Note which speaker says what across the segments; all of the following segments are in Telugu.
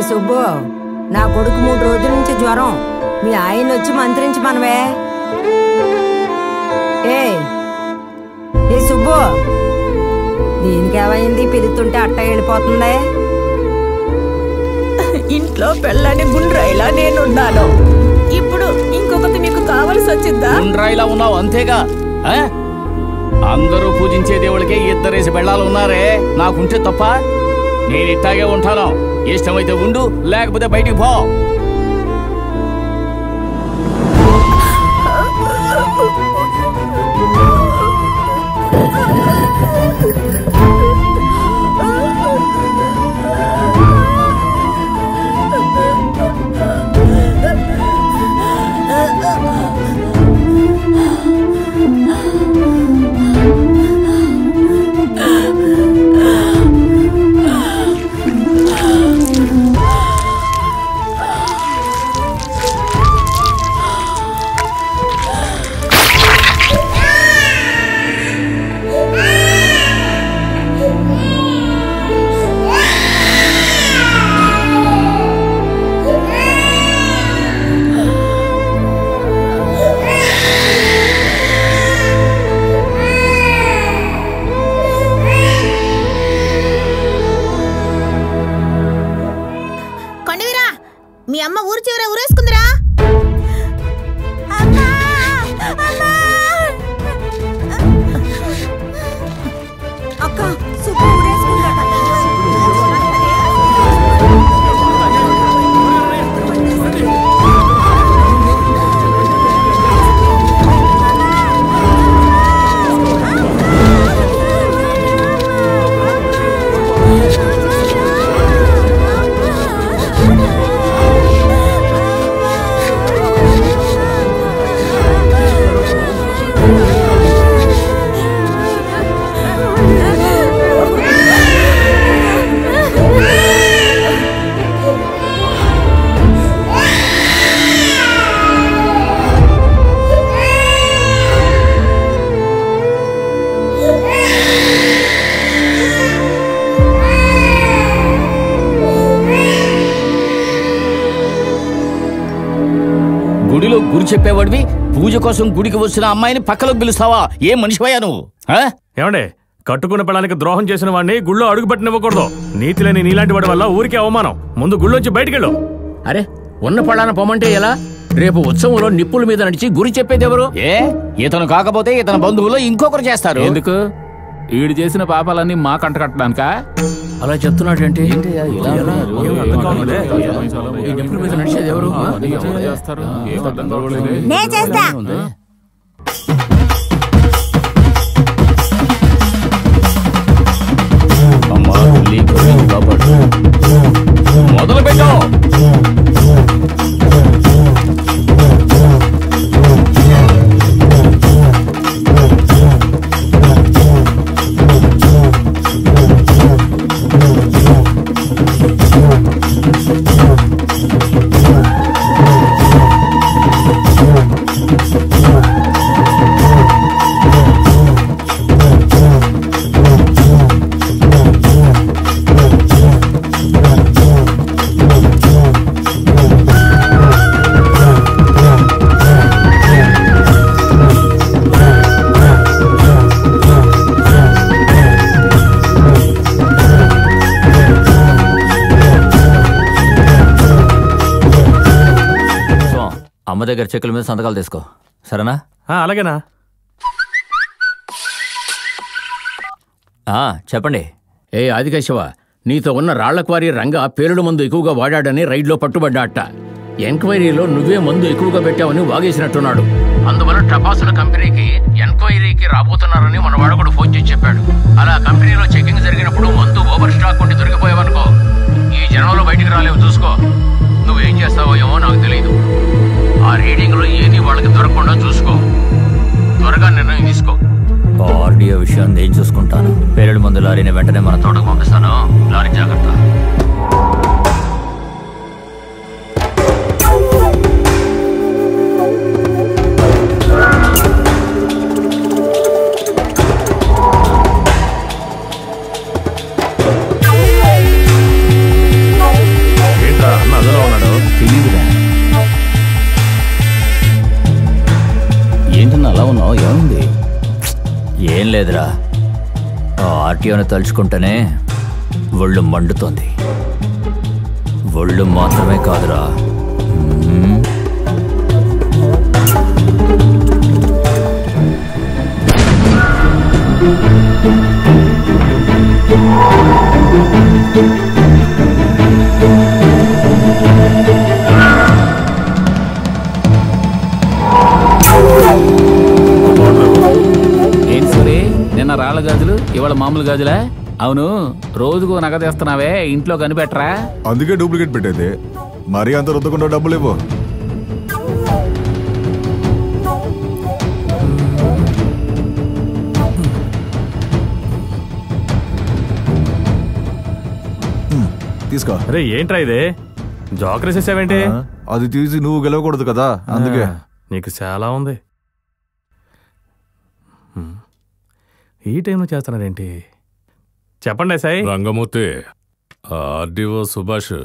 Speaker 1: సుబ్బు, నా కొడుకు 3 రోజుల నుంచి జ్వరం. మీ ఆయన వచ్చి మంత్రించి మనవే. ఏ సుబ్బు, దీనికేమైంది? పిలుతుంటే అట్ట వెళ్ళిపోతుంది.
Speaker 2: ఇంట్లో పెళ్ళని గుండ్రాయిలా నేనున్నాను. ఇప్పుడు ఇంకొకటి మీకు కావలసి వచ్చిందా?
Speaker 3: గుండ్రాయిలా ఉన్నావు అంతేగా. అందరూ పూజించే దేవుడికే 2 బెళ్ళాలు ఉన్నారే. నాకుంటే తప్ప? నేను ఇట్టాగే ఉంటాను. ఇష్టమైతే ఉండు, లేకపోతే బయటికి పో.
Speaker 2: మీ అమ్మ ఊరు చివర ఊరేసుకుందిరా.
Speaker 1: అక్క, సుబ్బు ఊరేసుకుందట. గుడిలో గురి చెప్పేవాడివి, పూజ కోసం గుడికి వచ్చిన అమ్మాయిని పక్కలోకి పిలుస్తావా? ఏం మనిషివయ్యా నువ్వు?
Speaker 4: ఏమండే, కట్టుకున్న పిల్లలకి ద్రోహం చేసిన వాడిని గుళ్ళో అడుగు పెట్టనివ్వకూడదు. నీతి లేని నీలాంటి వాడి వల్ల ఊరికే అవమానం. ముందు గుళ్ళోంచి బయటికెళ్ళు.
Speaker 3: అరే, ఉన్న పడాన పొమ్మంటే ఎలా? రేపు ఉత్సవంలో నిప్పుల మీద నడిచి గురి చెప్పేది ఎవరు? ఇతను కాకపోతే ఇతని బంధువులు ఇంకొకరు చేస్తారు.
Speaker 5: ఎందుకు? ఈడు చేసిన పాపాలన్నీ మా కంట కట్టడానికా?
Speaker 3: అలా చెప్తున్నాడు ఏంటి? నడిచేది ఎవరు? మొదలు పెట్టు. అమ్మ దగ్గర చెక్కుల మీద సంతకాలు తీసుకో, సరేనా?
Speaker 4: అలాగేనా?
Speaker 3: చెప్పండి. ఆదికేశవ, నీతో ఉన్న రాళ్ల క్వారీ రంగ పేలుడు మందు ఎక్కువగా వాడాడని రైడ్లో పట్టుబడ్డాట. ఎంక్వైరీలో నువ్వే మందు ఎక్కువగా పెట్టావని వాగేసినట్టున్నాడు. అందువల్ల టపాసుల కంపెనీకి ఎంక్వైరీకి రాబోతున్నారని మన వాడు కూడా ఫోన్ చేసి చెప్పాడు. అలా కంపెనీలో చెకింగ్ జరిగినప్పుడు మందు ఓవర్ స్టాక్ ఉండి దొరికిపోయావనుకో, ఈ జనంలో బయటికి రాలేవు. చూసుకో, నువ్వేం చేస్తావో ఏమో నాకు తెలియదు. ఆ రీడింగ్లో ఏది వాళ్ళకి దొరకకుండా చూసుకో. త్వరగా నిర్ణయం తీసుకో. ఆర్డీఓ విషయం నేను చూసుకుంటాను. పేలుడు మందు లారీని వెంటనే మన తోటకు పంపిస్తాను. లారీ జాగ్రత్త.
Speaker 1: ఏంటన్నా అలా ఉన్నావు? ఏమైంది?
Speaker 6: ఏం లేదురా, ఆ ఆర్టీఓని తలుచుకుంటేనే ఒళ్ళు మండుతోంది. ఒళ్ళు మాత్రమే కాదురా,
Speaker 5: ఏంటి సూరి, నిన్న రాళ్ళ గాజులు ఇవాళ మామూలు గాజులా? అవును, రోజుకు నగదేస్తున్నావే, ఇంట్లో కనిపెట్టరా?
Speaker 7: అందుకే డూప్లికేట్ పెట్టేది. మరీ అంత రుద్దకుండా డబ్బులు ఇవ్వు. తీసుకో.
Speaker 4: అరే ఏంట్రా ఇదే, జోకర్ వేసేసావేంటి?
Speaker 7: అది తీసి నువ్వు గెలవకూడదు కదా, అందుకే.
Speaker 4: నీకు చాలా ఉంది. ఈ టైంలో చేస్తున్నారేంటి? చెప్పండి సాయి.
Speaker 8: రంగమూర్తి, ఆర్డీఓ సుభాష్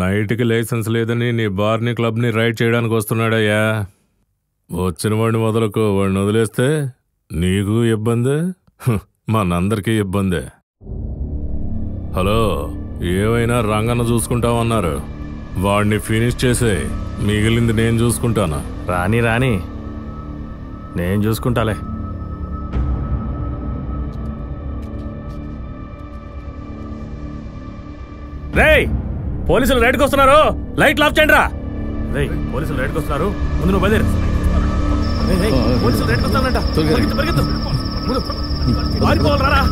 Speaker 8: నైట్కి లైసెన్స్ లేదని నీ బార్ని క్లబ్ని రైడ్ చేయడానికి వస్తున్నాడయ్యా. వచ్చిన వాడిని వదలకు, వాడిని వదిలేస్తే నీకు ఇబ్బందే, మనందరికీ ఇబ్బందే. హలో, ఏవైనా రంగన్న చూసుకుంటామన్నారు, వాడిని ఫినిష్ చేసే, మిగిలింది నేను చూసుకుంటాను.
Speaker 4: రాని రాని, నేను చూసుకుంటాలే. రేయ్, పోలీసులు రైడ్కి వస్తున్నారు, లైట్లు ఆఫ్ చేయండి రా. రేయ్, పోలీసులు రైడ్కి వస్తున్నారు, ముందు నువ్వు బయలుదేరు. పోలీసులు రైడ్కి వస్తానంట, పరిగెత్తు పరిగెత్తు, పారిపోవాలి రా,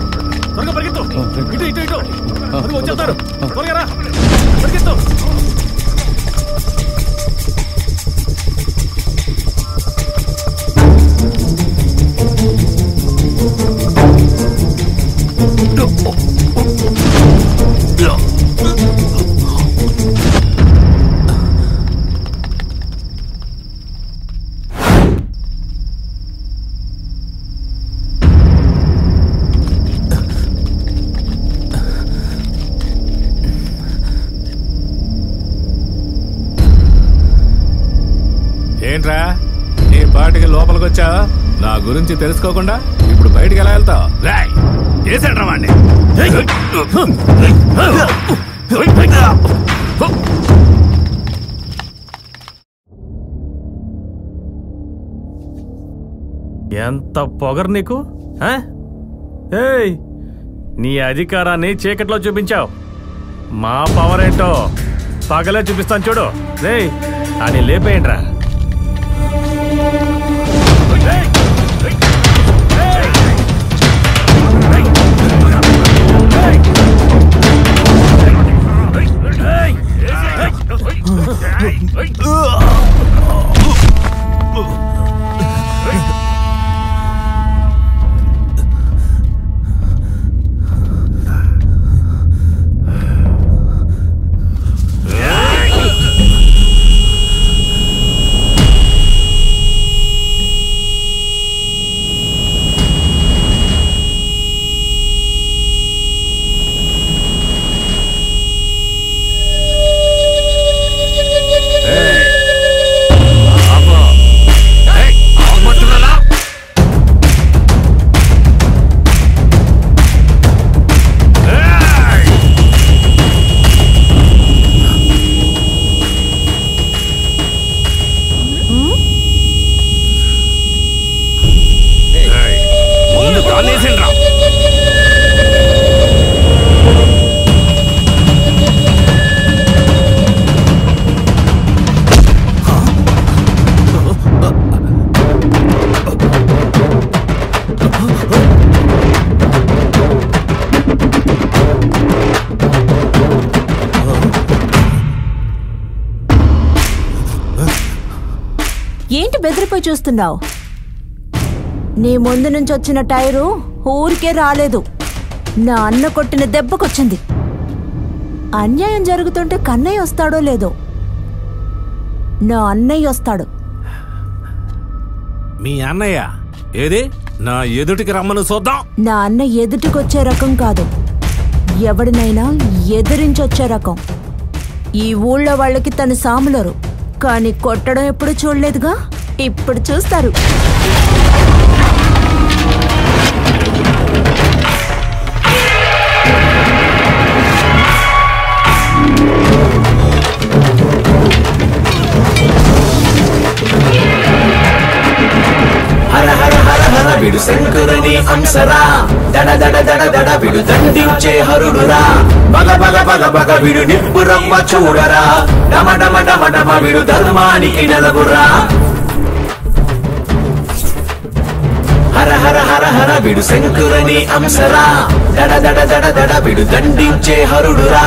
Speaker 4: త్వరగా పరిగెత్తు, ఇటు ఇటు ఇటు, అది వచ్చేస్తారు, త్వరగా రా, పరిగెత్తు.
Speaker 8: ఏంట్రా నీ పాటికి లోపలికి వచ్చా? నా గురించి తెలుసుకోకుండా ఇప్పుడు బయటికి ఎలా వెళ్తావు?
Speaker 4: రాయ్, చేశాడ్రా వాణ్ణి. ఎంత పొగరు నీకు? ఏయ్, నీ అధికారాన్ని చీకట్లో చూపించావు, మా పవర్ ఏంటో పగలే చూపిస్తాను చూడు. రేయ్, అని లేపేయండిరా.
Speaker 2: ఏంటి బెదిరిపోయి చూస్తున్నావు? నీ ముందు నుంచి వచ్చిన టైరు ఊరికే రాలేదు, నా అన్న కొట్టిన దెబ్బకొచ్చింది. అన్యాయం జరుగుతుంటే కన్నయ్య వస్తాడో లేదో, నా అన్నయ్య వస్తాడు.
Speaker 8: మీ అన్నయ్య ఏది? నా ఎదుటికి రమ్మను చూద్దాం.
Speaker 2: నా అన్న ఎదుటికొచ్చే రకం కాదు, ఎవడినైనా ఎదిరించొచ్చే రకం. ఈ ఊళ్ళో వాళ్ళకి తను సాములరు, కానీ కొట్టడం ఎప్పుడు చూడలేదుగా. ఇప్పుడు చూస్తారు.
Speaker 9: హర హర హర హర విడు శంకరుని అంశరా, దడ దడ దడ దడ విడు దండించే హరుడురా, బగ బగ బగ బగ విడు నిప్పురమ్మ చూడరా, డమ డమ డమ డమ విడు ధర్మానికి నెలవురా. హర హర హర హర విడు శంకరుని అంశరా, దడ దడ దడ దడ విడు దండించే హరుడురా.